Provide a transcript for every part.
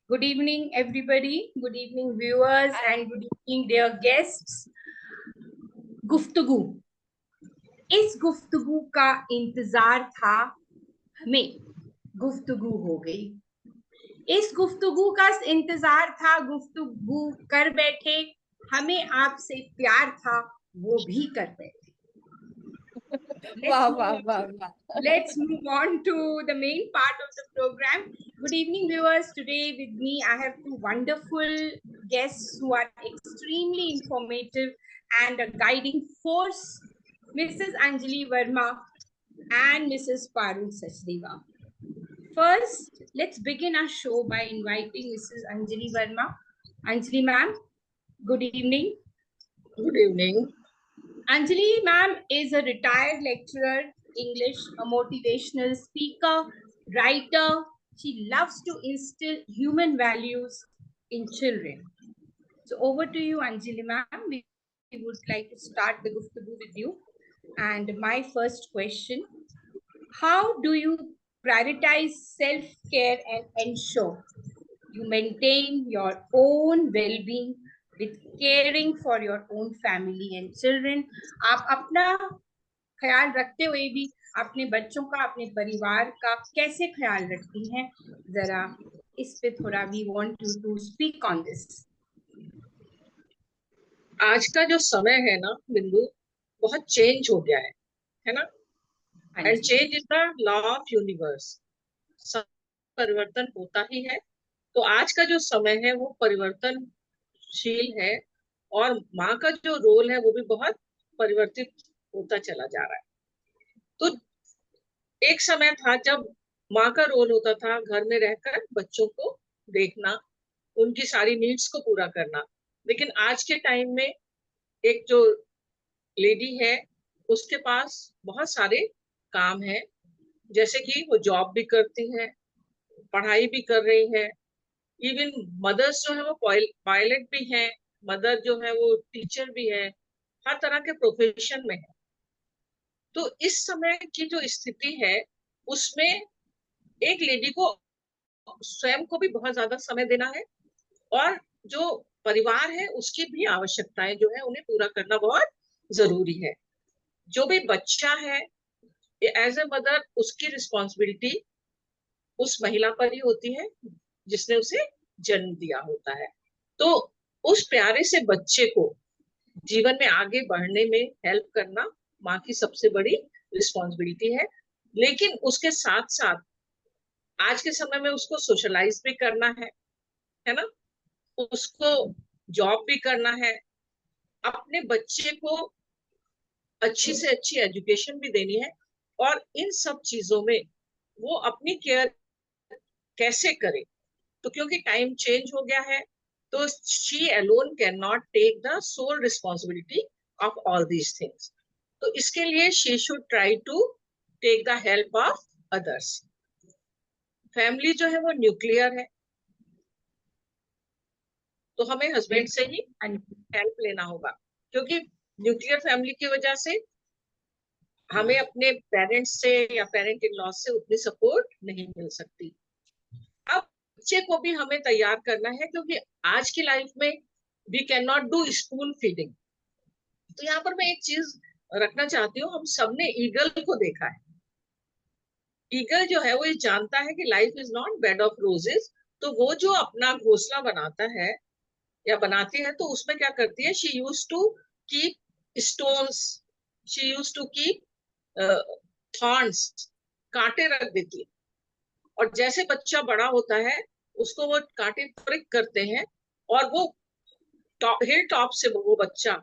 Good evening, everybody. Good evening, viewers, and good evening, dear guests. गुफ्तगू, इस गुफ्तगू का इंतजार था हमें, गुफ्तगू हो गई। इस गुफ्तगू का इंतजार था, गुफ्तगू कर बैठे, हमें आपसे प्यार था, वो भी कर बैठे। वाह वाह वाह वाह। Let's move on to the main part of the program. Good evening, viewers. Today with me, I have two wonderful guests who are extremely informative and a guiding force, Mrs. Anjali Verma and Mrs. Parul Sachdeva. First, let's begin our show by inviting Mrs. Anjali Verma. Anjali ma'am, good evening. Good evening. Anjali ma'am is a retired lecturer, English, a motivational speaker, writer. She loves to instill human values in children. So over to you, Anjali ma'am. We would like to start the Guftagu with you. And my first question, how do you prioritize self-care and ensure you maintain your own well-being with caring for your own family and children? आप अपना ख्याल रखते हुए भी अपने बच्चों का, अपने परिवार का कैसे ख्याल रखती हैं, जरा इस पे थोड़ा we want you to speak on this. आज का जो समय है ना बिंदु, बहुत चेंज हो गया है ना। And change is the law of universe. सब परिवर्तन होता ही है। तो आज का जो समय है वो परिवर्तनशील है, और माँ का जो रोल है वो भी बहुत परिवर्तित होता चला जा रहा है। तो एक समय था जब माँ का रोल होता था घर में रहकर बच्चों को देखना, उनकी सारी नीड्स को पूरा करना। लेकिन आज के टाइम में एक जो लेडी है उसके पास बहुत सारे काम है, जैसे कि वो जॉब भी करती है, पढ़ाई भी कर रही है। इवन मदर्स जो है वो पायलट भी है, मदर जो है वो टीचर भी है, हर तरह के प्रोफेशन में है। तो इस समय की जो स्थिति है उसमें एक लेडी को स्वयं को भी बहुत ज्यादा समय देना है, और जो परिवार है उसकी भी आवश्यकताएं जो है उन्हें पूरा करना बहुत जरूरी है। जो भी बच्चा है एज ए मदर, उसकी रिस्पॉन्सिबिलिटी उस महिला पर ही होती है जिसने उसे जन्म दिया होता है। तो उस प्यारे से बच्चे को जीवन में आगे बढ़ने में हेल्प करना माँ की सबसे बड़ी रिस्पॉन्सिबिलिटी है। लेकिन उसके साथ साथ आज के समय में उसको सोशलाइज भी करना है ना, उसको जॉब भी करना है, अपने बच्चे को अच्छी से अच्छी एजुकेशन भी देनी है। और इन सब चीजों में वो अपनी केयर कैसे करे, तो क्योंकि टाइम चेंज हो गया है, तो she alone can not take the sole responsibility of all these things. तो इसके लिए she should try to take the help of others. Family जो है वो न्यूक्लियर है, तो हमें हस्बैंड से ही हेल्प लेना होगा, क्योंकि न्यूक्लियर फैमिली की वजह से हमें अपने पेरेंट्स से या पेरेंट इन लॉ से उतनी सपोर्ट नहीं मिल सकती। अब बच्चे को भी हमें तैयार करना है, क्योंकि आज की लाइफ में we can not do spoon feeding. तो यहाँ पर मैं एक चीज रखना चाहती हूँ, हम सबने ईगल को देखा है। ईगल जो है वो ये जानता है कि life is not bed of roses. तो वो जो अपना घोंसला बनाता है या बनाती है, तो उसमें क्या करती है, she use to keep stones, she use to keep thorns, कांटे रख देती है। और जैसे बच्चा बड़ा होता है उसको वो कांटे प्रिक करते हैं, और वो हिल टॉप से वो बच्चा,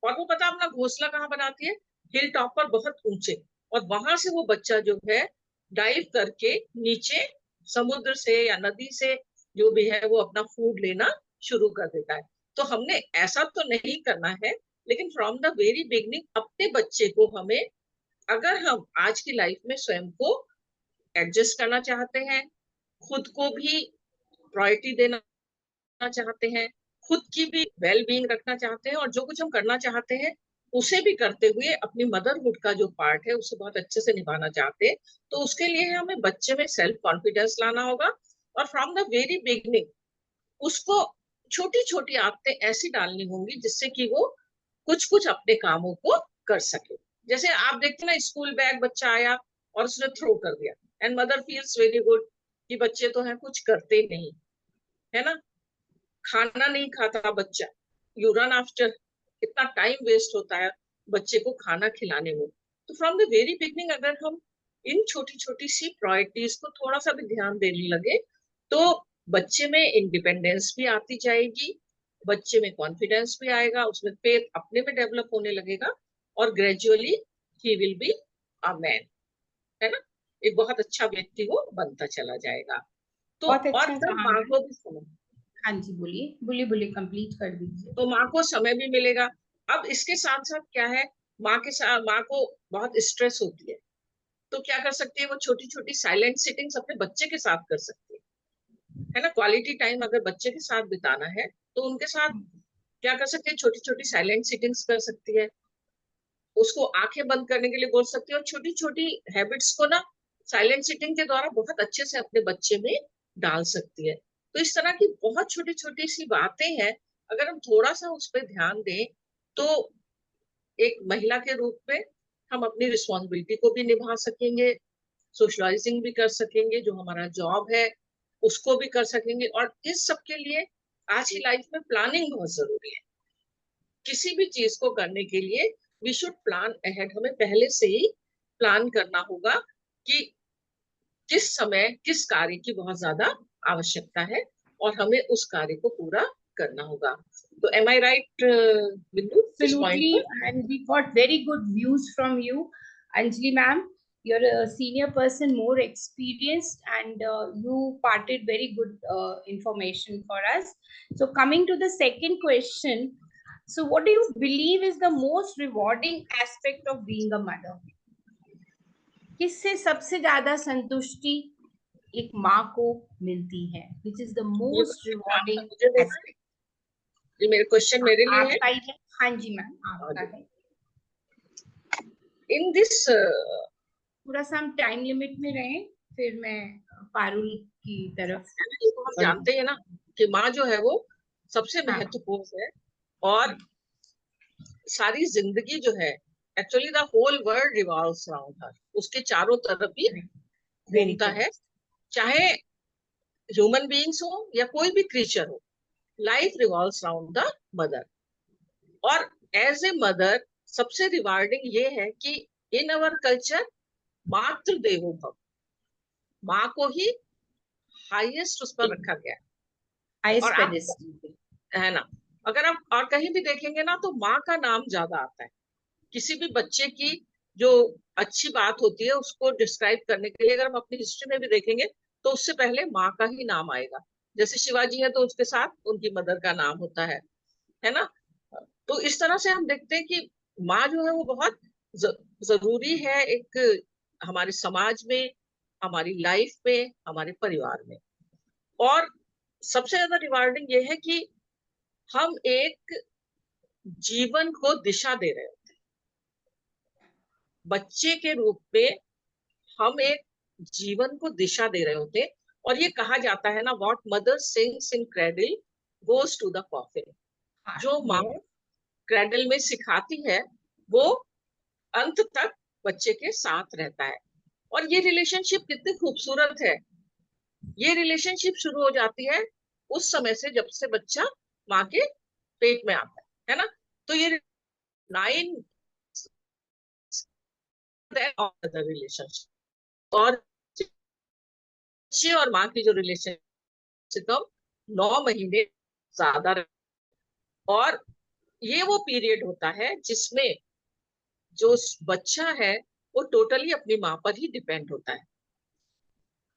और वो पता अपना घोंसला कहाँ बनाती है, हिल टॉप पर बहुत ऊंचे, और वहां से वो बच्चा जो है डाइव करके नीचे समुद्र से या नदी से जो भी है वो अपना फूड लेना शुरू कर देता है। तो हमने ऐसा तो नहीं करना है, लेकिन फ्रॉम द वेरी बिगनिंग अपने बच्चे को हमें, अगर हम आज की लाइफ में स्वयं को एडजस्ट करना चाहते हैं, खुद को भी प्रायोरिटी देना चाहते हैं, खुद की भी वेल बीइंग रखना चाहते हैं, और जो कुछ हम करना चाहते हैं उसे भी करते हुए अपनी मदरहुड का जो पार्ट है उसे बहुत अच्छे से निभाना चाहते हैं, तो उसके लिए हमें बच्चे में सेल्फ कॉन्फिडेंस लाना होगा। और फ्रॉम द वेरी बिगनिंग उसको छोटी छोटी आदतें ऐसी डालनी होंगी जिससे कि वो कुछ कुछ अपने कामों को कर सके। जैसे आप देखते ना, स्कूल बैग बच्चा आया और उसने थ्रो कर दिया, and mother feels very good कि बच्चे तो हैं कुछ करते नहीं, है ना। खाना नहीं खाता बच्चा, यू रन आफ्टर, कितना टाइम वेस्ट होता है बच्चे को खाना खिलाने में। तो फ्रॉम द वेरी बिगनिंग अगर हम इन छोटी छोटी सी प्रायोरिटीज को थोड़ा सा भी ध्यान देने लगे तो बच्चे में इंडिपेंडेंस भी आती जाएगी, बच्चे में कॉन्फिडेंस भी आएगा, उसमें फेथ अपने में डेवलप होने लगेगा, और gradually he will be a man, है ना, एक बहुत अच्छा व्यक्ति वो बनता चला जाएगा। तो बहुत और अच्छा तब कहा माँ मैम। को भी समय, हाँ जी, बोलिए बोलिए बोलिए, कंप्लीट कर दीजिए। तो माँ को समय भी मिलेगा। अब इसके साथ साथ क्या है, माँ के साथ माँ को बहुत स्ट्रेस होती है, तो क्या कर सकती है, वो छोटी छोटी साइलेंट सिटिंग्स अपने बच्चे के साथ कर सकती है ना। क्वालिटी टाइम अगर बच्चे के साथ बिताना है तो उनके साथ क्या कर सकती है, छोटी छोटी साइलेंट सिटिंग्स कर सकती है, उसको आंखें बंद करने के लिए बोल सकती है, और छोटी छोटी हैबिट्स को ना साइलेंट सिटिंग के द्वारा बहुत अच्छे से अपने बच्चे में डाल सकती है। तो इस तरह की बहुत छोटी छोटी सी बातें हैं, अगर हम थोड़ा सा उस पर ध्यान दें तो एक महिला के रूप में हम अपनी रिस्पॉन्सिबिलिटी को भी निभा सकेंगे, सोशलाइजिंग भी कर सकेंगे, जो हमारा जॉब है उसको भी कर सकेंगे। और इस सब के लिए आज की लाइफ में प्लानिंग बहुत जरूरी है। किसी भी चीज को करने के लिए वी शुड प्लान अहेड, हमें पहले से ही प्लान करना होगा कि किस समय किस कार्य की बहुत ज्यादा आवश्यकता है और हमें उस कार्य को पूरा करना होगा। तो एम आई राइट बिंदु इस पॉइंट Absolutely, पर? and we got very good views from you, Anjali ma'am. You're a senior person, more experienced, and you parted very good information for us. So, coming to the second question, so what do you believe is the most rewarding aspect of being a mother? किससे सबसे ज्यादा संतुष्टि एक माँ को मिलती है? Which is the ये most क्वेश्चन आपका rewarding मुझे देना है, aspect? ये मेरे क्वेश्चन मेरे लिए है। आपका ही है? हाँ जी मैम, आपका है। इन दिस थोड़ा सा हम टाइम लिमिट में रहें, फिर मैं पारुल की तरफ ये तो हम बढ़ूंगी। जानते हैं ना कि माँ जो है वो सबसे हाँ, महत्वपूर्ण है, और सारी जिंदगी जो है, actually the whole world revolves around her, उसके चारों तरफ ही वेरी घूमता है। करेक्ट। चाहे ह्यूमन बीइंग्स हो या कोई भी क्रीचर हो, life revolves around the mother. और एज ए मदर सबसे रिवार्डिंग ये है कि इन अवर कल्चर मातृ देवो भव, माँ को ही हाईएस्ट उस पर रखा गया है। और हाईएस्ट आप, पेडेस्टल। है ना, अगर आप और कहीं भी देखेंगे ना तो माँ का नाम ज्यादा आता है। किसी भी बच्चे की जो अच्छी बात होती है उसको डिस्क्राइब करने के लिए अगर हम अपनी हिस्ट्री में भी देखेंगे तो उससे पहले माँ का ही नाम आएगा। जैसे शिवाजी है तो उसके साथ उनकी मदर का नाम होता है ना। तो इस तरह से हम देखते हैं कि माँ जो है वो बहुत जरूरी है एक हमारे समाज में, हमारी लाइफ में, हमारे परिवार में। और सबसे ज्यादा रिवार्डिंग ये है कि हम एक जीवन को दिशा दे रहे हैं बच्चे के रूप में, हम एक जीवन को दिशा दे रहे होते। और ये कहा जाता है ना, what mother sings in cradle goes to the coffin. हाँ, जो माँ ये क्रेडल में सिखाती है वो अंत तक बच्चे के साथ रहता है। और ये रिलेशनशिप कितनी खूबसूरत है, ये रिलेशनशिप शुरू हो जाती है उस समय से जब से बच्चा माँ के पेट में आता है ना। तो ये 9 रिलेशनशिप, और बच्चे और माँ की जो रिलेशनशिप से कम 9 महीने ज्यादा और ये वो पीरियड होता है जिसमें जो बच्चा है वो टोटली अपनी माँ पर ही डिपेंड होता है।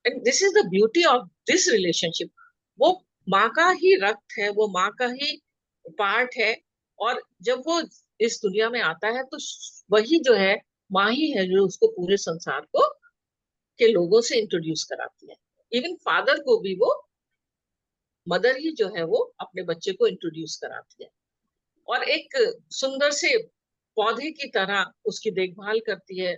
And this is the beauty of this relationship. वो माँ का ही रक्त है, वो माँ का ही पार्ट है। और जब वो इस दुनिया में आता है तो वही जो है, माँ ही है जो उसको पूरे संसार को के लोगों से इंट्रोड्यूस कराती है। इवन फादर को भी वो मदर ही जो है वो अपने बच्चे को इंट्रोड्यूस कराती है, और एक सुंदर से पौधे की तरह उसकी देखभाल करती है,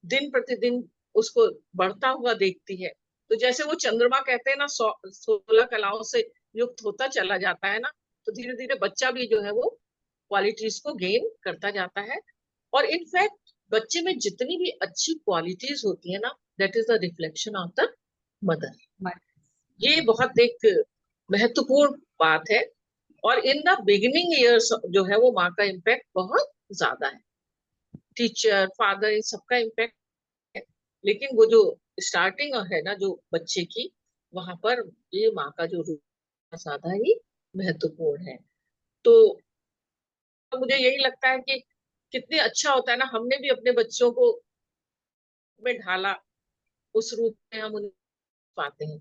दिन प्रतिदिन उसको बढ़ता हुआ देखती है। तो जैसे वो चंद्रमा कहते हैं ना, 16 कलाओं से युक्त होता चला जाता है ना, तो धीरे धीरे बच्चा भी जो है वो क्वालिटीज को गेन करता जाता है। और इनफैक्ट बच्चे में जितनी भी अच्छी क्वालिटीज होती है ना, that is the reflection of the mother. ये बहुत एक महत्वपूर्ण बात है। और इन द बिगिनिंग ईयर्स जो है वो माँ का इम्पैक्ट बहुत ज्यादा है, टीचर, फादर, इन सबका इम्पैक्ट है। लेकिन वो जो स्टार्टिंग है ना जो बच्चे की, वहां पर ये माँ का जो रूप ज्यादा ही महत्वपूर्ण है। तो मुझे यही लगता है कि कितने अच्छा होता है ना, हमने भी अपने बच्चों को में ढाला, उस रूप में हम उन्हें पाते हैं।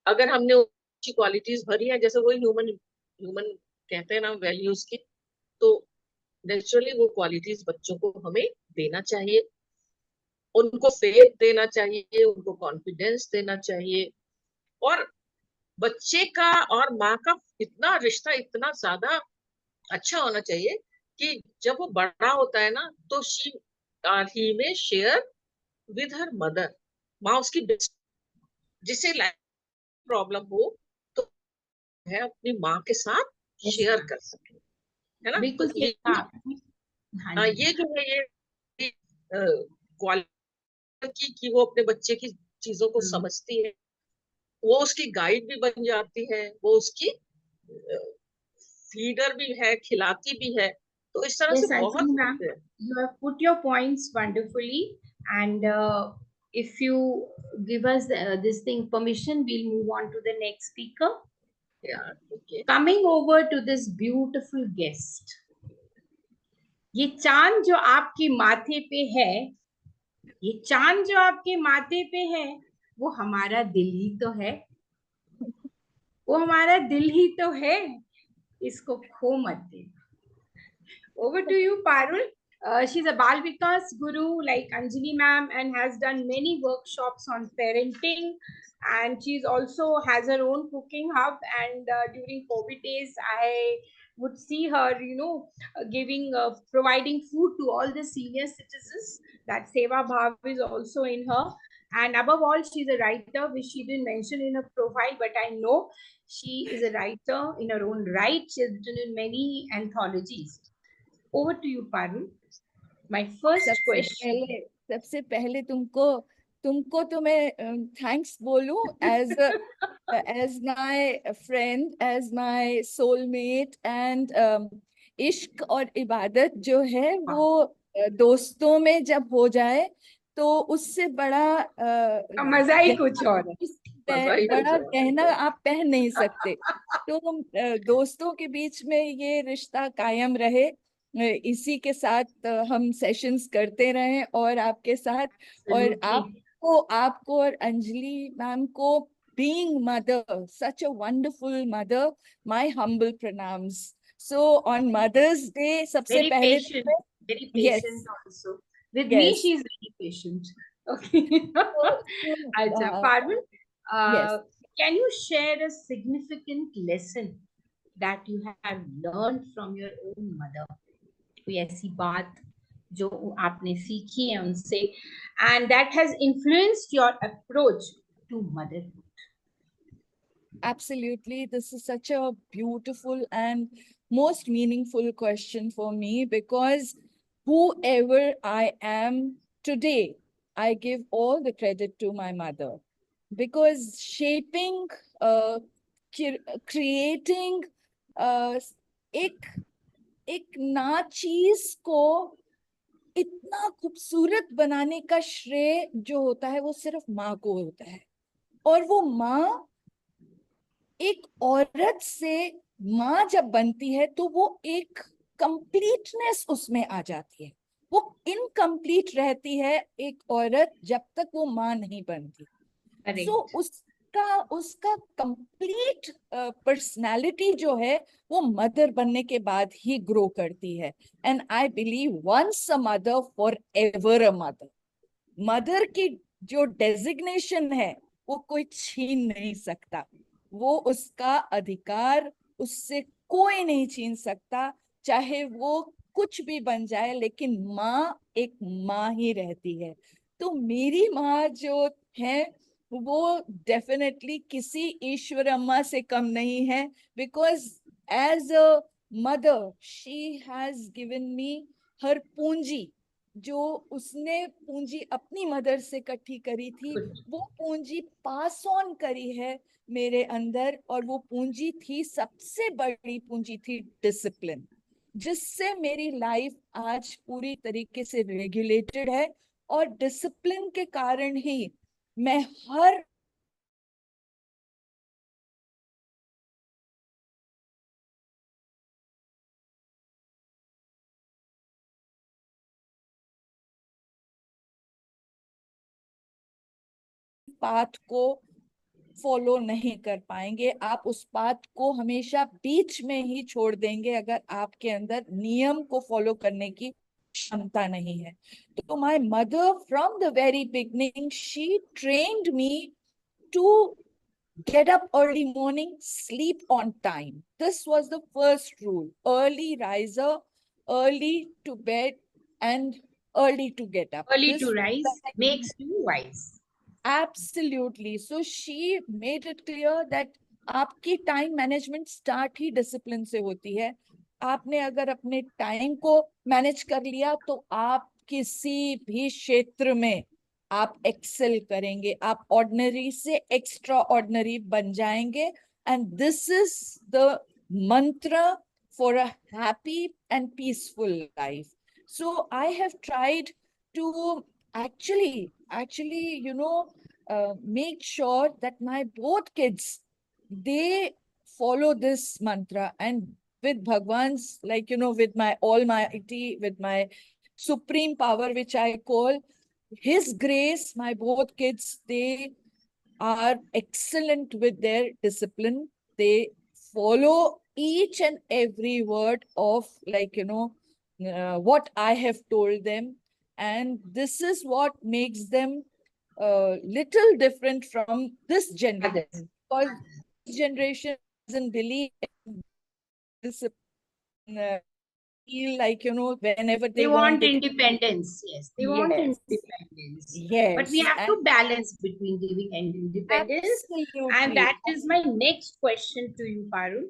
अगर हमने अच्छी क्वालिटीज भरी है, जैसे वही ह्यूमन ह्यूमन कहते हैं ना वैल्यूज की, तो नेचुरली वो क्वालिटीज बच्चों को हमें देना चाहिए। उनको फेथ देना चाहिए, उनको कॉन्फिडेंस देना चाहिए। और बच्चे का और माँ का इतना रिश्ता इतना ज्यादा अच्छा होना चाहिए कि जब वो बड़ा होता है ना, तो ही में शेयर विद हर मदर। माँ उसकी जिसे लाइफ प्रॉब्लम हो तो है अपनी माँ के साथ शेयर कर सके, है ना। तो बिल्कुल सही ये कहा आपने। हाँ जी। ये जो है ये क्वालिटी की कि वो अपने बच्चे की चीजों को समझती है, वो उसकी गाइड भी बन जाती है, वो उसकी फीडर भी है, खिलाती भी है। तो इस तरह से Yes, I बहुत think, ma'am, कुछ है। you have put your points wonderfully. And if you give us this thing permission, we'll move on to the next speaker. यार okay. Coming over to this beautiful guest. ये चांद जो आपके माथे पे है, ये चांद जो आपके माथे पे है, वो हमारा दिल ही तो है। वो हमारा दिल ही तो है, इसको खो मत दे। Over to you, Parul. She's a Bal Vikas guru like Anjali ma'am and has done many workshops on parenting. And she's also has her own cooking hub. And during COVID days, I would see her, providing food to all the senior citizens. That Seva Bhav is also in her. And above all, she's a writer, which she didn't mention in her profile, but I know she is a writer in her own right. She has written in many anthologies. Over to you, Parul. My first question. सबसे पहले तुमको तुमको तो मैं thanks बोलूं as as my friend, as my soulmate. And इश्क और इबादत जो है वो दोस्तों में जब हो जाए तो उससे बड़ा मजा ही कुछ और है। बड़ा गहना आप पहन नहीं सकते। तो दोस्तों के बीच में ये रिश्ता कायम रहे, इसी के साथ हम सेशंस करते रहें और आपके साथ। और आपको और अंजलि मैम को, being mother, such a wonderful mother, my humble pranams. So on Mother's Day, सबसे very पहले patient, very yes, patient also. With yes. me, she's very patient. Okay. Acha, Parul, yes. can you share a significant lesson that you have learned from your own mother? कोई ऐसी बात जो आपने सीखी है उनसे, and that has influenced your approach to motherhood? Absolutely. This is such a beautiful and most meaningful question for me, because whoever I am today, I give all the credit to my mother, because shaping, creating एक एक ना चीज को इतना खूबसूरत बनाने का श्रेय जो होता है वो सिर्फ माँ को होता है। और वो माँ एक औरत से माँ जब बनती है तो वो एक कंप्लीटनेस उसमें आ जाती है। वो इनकम्प्लीट रहती है एक औरत जब तक वो माँ नहीं बनती। सो उसका कंप्लीट पर्सनालिटी जो है वो मदर बनने के बाद ही ग्रो करती है। And I believe once a mother forever a mother. Mother की जो डेजिग्नेशन है वो कोई छीन नहीं सकता, वो उसका अधिकार उससे कोई नहीं छीन सकता, चाहे वो कुछ भी बन जाए, लेकिन माँ एक माँ ही रहती है। तो मेरी माँ जो है वो डेफिनेटली किसी ईश्वर अम्मा से कम नहीं है, because as a mother she has given me her पूंजी, जो उसने पूंजी अपनी मदर से इकट्ठी करी थी, वो पूंजी पास ऑन करी है मेरे अंदर। और वो पूंजी थी, सबसे बड़ी पूंजी थी डिसिप्लिन, जिससे मेरी लाइफ आज पूरी तरीके से रेगुलेटेड है। और डिसिप्लिन के कारण ही मैं हर पाथ को फॉलो नहीं कर पाएंगे। आप उस पाथ को हमेशा बीच में ही छोड़ देंगे अगर आपके अंदर नियम को फॉलो करने की क्षमता नहीं है। तो my mother from the very beginning she trained me to get up early morning, sleep on time. This was the first rule. Early riser, early to bed, and early to get up. Early This to was rise like, makes you wise. absolutely. So she made it clear that आपकी time management start ही discipline से होती है। आपने अगर अपने time को manage कर लिया तो आप किसी भी क्षेत्र में आप एक्सेल करेंगे, आप ऑर्डिनरी से एक्स्ट्रा ऑर्डिनरी बन जाएंगे। And this is the mantra for a happy and peaceful life. So I have tried to actually make sure that my both kids, they follow this mantra, and with Bhagwan's, with my almighty, with my supreme power, which I call his grace, my both kids, they are excellent with their discipline. They follow each and every word of what I have told them. And this is what makes them little different from this generation. Because this generation doesn't believe in discipline. Feel like, whenever They they want, want they can. independence. Yes, they want Yes, independence. But we yes, have and to balance between giving and independence. And absolutely. that is my next question to you, Parul.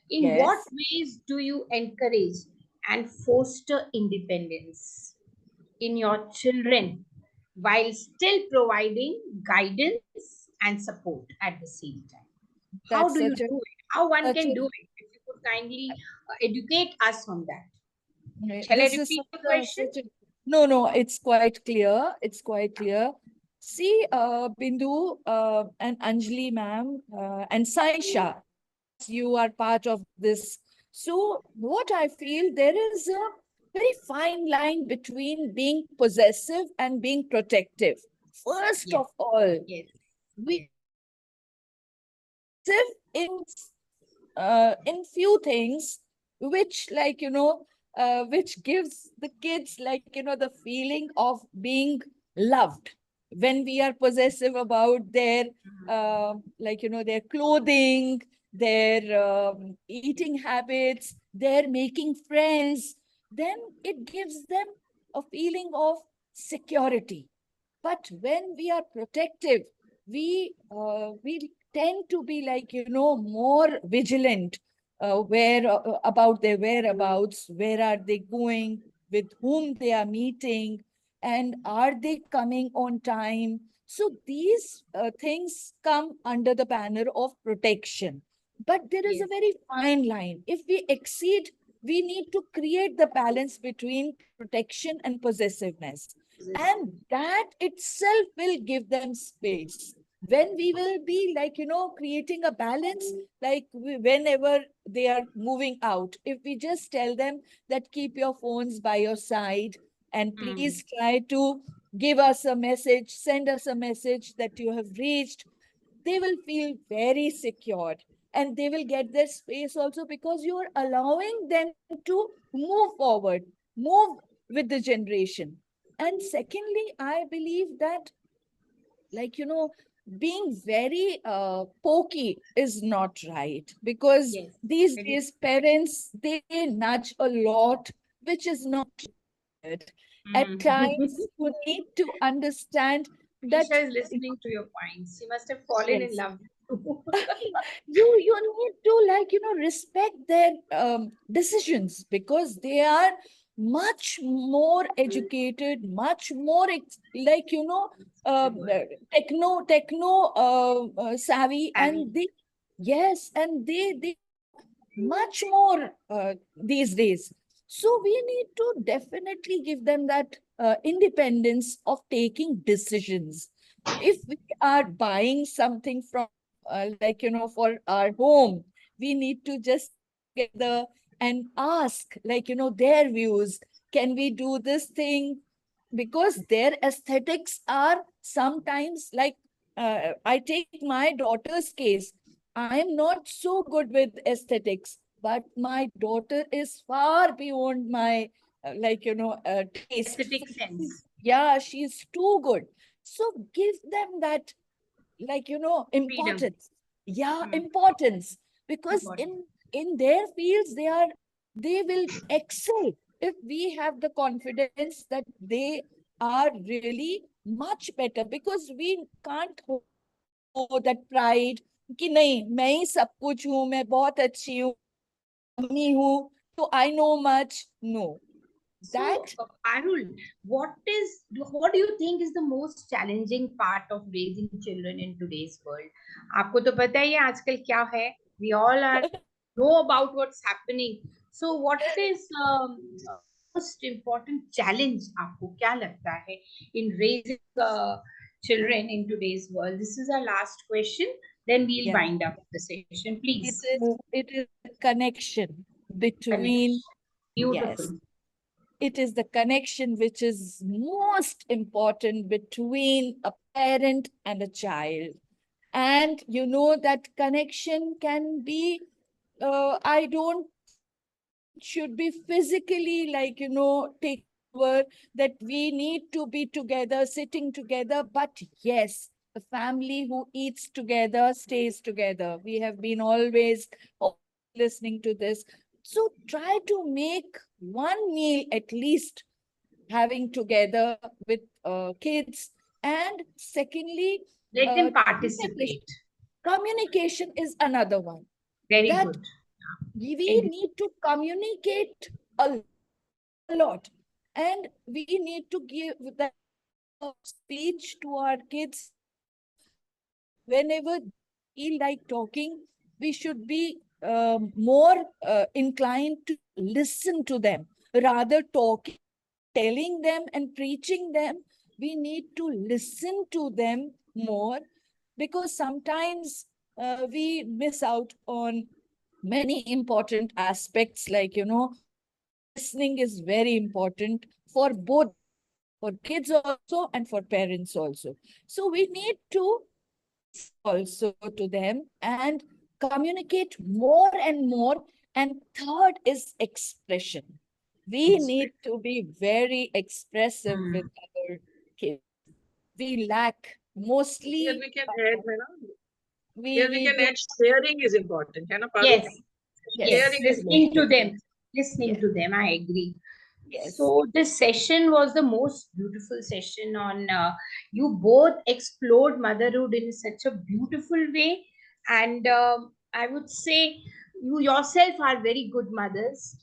In what Yes. ways do you encourage and foster independence in your children while still providing guidance and support at the same time? How That's do you such a do it? How one such can a do it? If you could kindly educate us on that. Shall I this is repeat the question? no, it's quite clear. It's quite clear. See, Bindu and Anjali ma'am and Saisha, you are part of this. So what I feel, there is a very fine line between being possessive and being protective. First Yes, of all, yes, we yes. live in few things which which gives the kids the feeling of being loved. When we are possessive about their their clothing, their eating habits, their making friends, then it gives them a feeling of security. But when we are protective, we tend to be more vigilant, where about their whereabouts, where are they going, with whom they are meeting, and are they coming on time. So these things come under the banner of protection. But there is a Yes. very fine line. If we exceed, we need to create the balance between protection and possessiveness. And that itself will give them space. When we will be creating a balance, whenever they are moving out, if we just tell them that keep your phones by your side and please try to give us a message, send us a message that you have reached, they will feel very secured, and they will get their space also, because you are allowing them to move forward, move with the generation. And secondly, I believe that, being very pokey is not right, because Yes. these Very days parents, they nudge a lot, which is not good. At true. times, you need to understand that Isha is listening to your points. She must have fallen in yes. love. You need to, like, respect their decisions, because they are much more educated, much more like, techno savvy, Savvy. and they, yes, and they much more these days. So we need to definitely give them that independence of taking decisions. If we are buying something from, like, for our home, we need to just together and ask, like, their views. Can we do this thing? Because their aesthetics are sometimes like, I take my daughter's case. I am not so good with aesthetics, but my daughter is far beyond my, taste. So Aesthetic sense. yeah, she's too good. So give them that, like, Freedom. importance. Yeah, Hmm. importance. Because Important. in their fields, they will excel if we have the confidence that they are really much better. Because we can't that pride कि नहीं, मैं ही सब कुछ हूँ, मैं बहुत अच्छी हूँ, मम्मी हूँ, तो I know much. No, So, that Parul, what do you think is the most challenging part of raising children in today's world? आपको तो पता ही है आजकल क्या है. We all are know about what's happening. So, what is most important challenge आपको क्या लगता है in raising children in today's world? This is our last question. Then we'll yeah, wind up the session, please. it is a connection between, Connection. yes, Beautiful. it is the connection which is most important between a parent and a child. And that connection can be, I don't should be physically, like, take over, that we need to be together, sitting together. But yes, the family who eats together stays together. We have been always listening to this. So try to make one meal at least having together with kids. And secondly, Let them communication. participate. Communication is another one. Very That good. we Agree. need to communicate a lot, and we need to give that speech to our kids whenever we like talking. We should be more inclined to listen to them rather talking, telling them and preaching them. We need to listen to them more, because sometimes we miss out on many important aspects, like, listening is very important for both, for kids also and for parents also. So we need to also to them and communicate more and more. And third is expression. We need to be very expressive with our kids. We lack Here mostly, we can add, है ना? we Here we we can do, add sharing is important, है ना, Parul? Yes, yes, yes, Sharing is listening most to them. important. Listening yes, to them, I agree. yes, So this session was the most beautiful session on you both explored motherhood in such a beautiful way, and I would say you yourself are very good mothers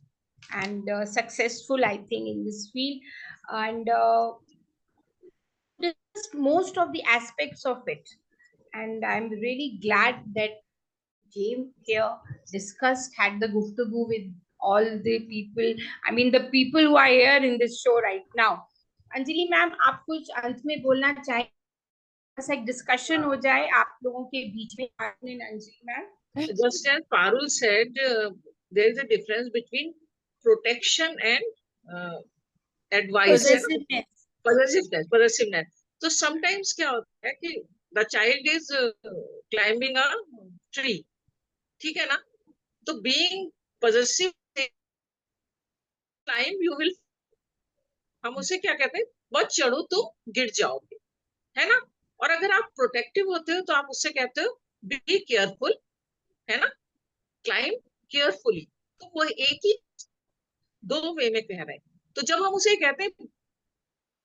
and successful, I think, in this field, and just most of the aspects of it. And I'm really glad that came here, discussed, had the guftagu with all the people. I mean, the people who are here in this show right now. Anjali ma'am, आप कुछ अंत में बोलना चाहें? बस एक discussion हो जाए आप लोगों के बीच में, Anjali ma'am. Just as Parul said, there is a difference between protection and advice, है ना? Possessiveness. Possessiveness. So sometimes क्या होता है कि the child is climbing a tree, ठीक है ना? तो being possessive, climb you will, हम उसे क्या कहते हैं? बहुत चढ़ो तो गिर जाओगे, है ना? और अगर आप प्रोटेक्टिव होते हो तो आप उससे कहते हो बी केयरफुल, है ना? Climb carefully. तो वो एक ही दो वे में कह रहे हैं. तो जब हम उसे कहते हैं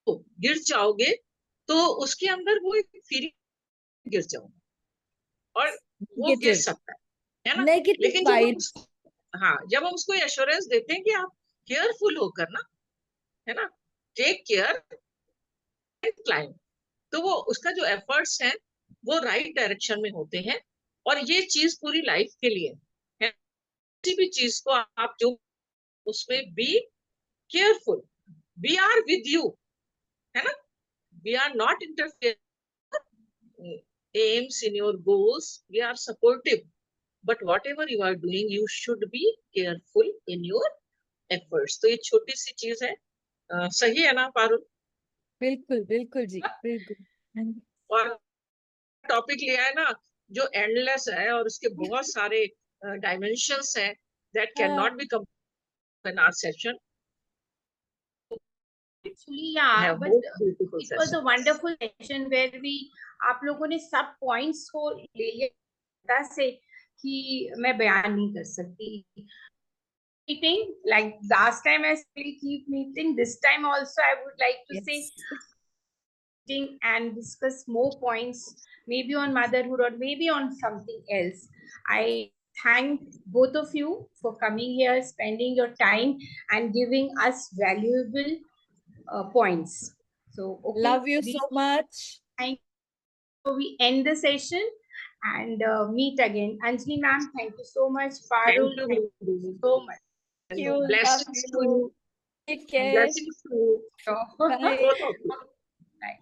तो गिर जाओगे, तो उसके अंदर वो एक फीलिंग गिर जाऊंगा, और वो गिर नेगेटिव सकता है ना। नेगेटिव लेकिन जब हम वाइब्स। हाँ, जब हम उसको एश्योरेंस देते हैं कि आप केयरफुल होकर ना, है ना, टेक केयर एंड क्लाइम, तो वो उसका जो एफर्ट्स है वो राइट डायरेक्शन में होते हैं, और ये चीज पूरी लाइफ के लिए है। किसी भी चीज को आप जो उसमें be careful, we are with you, है ना, we are not interfere aims in your goals, we are supportive, but whatever you are doing you should be careful in your efforts। तो ये छोटी सी चीज है। सही है ना पारुल? बिल्कुल बिल्कुल जी, बिल्कुल। और टॉपिक लिया है ना जो एंडलेस है, और उसके बहुत सारे डायमेंशंस हैं that हाँ, cannot be compared in our session। Actually, yeah, Have but most beautiful it was a session। wonderful session where we आप लोगों ने सब पॉइंट्स को ले लिया से कि मैं बयान नहीं कर सकती। Meeting like last time I say keep meeting. This time also I would like to say yes, meeting and discuss more points, maybe on motherhood or maybe on something else. I thank both of you for coming here, spending your time, and giving us valuable points. So, okay, love you so much. so we end the session and meet again. Anjali ma'am, thank you so much. Parul, Thank you, thank you Bindu, so much. Thank and you, love blessings to you, you, take and care, blessings to you, So, bye. both of you। bye.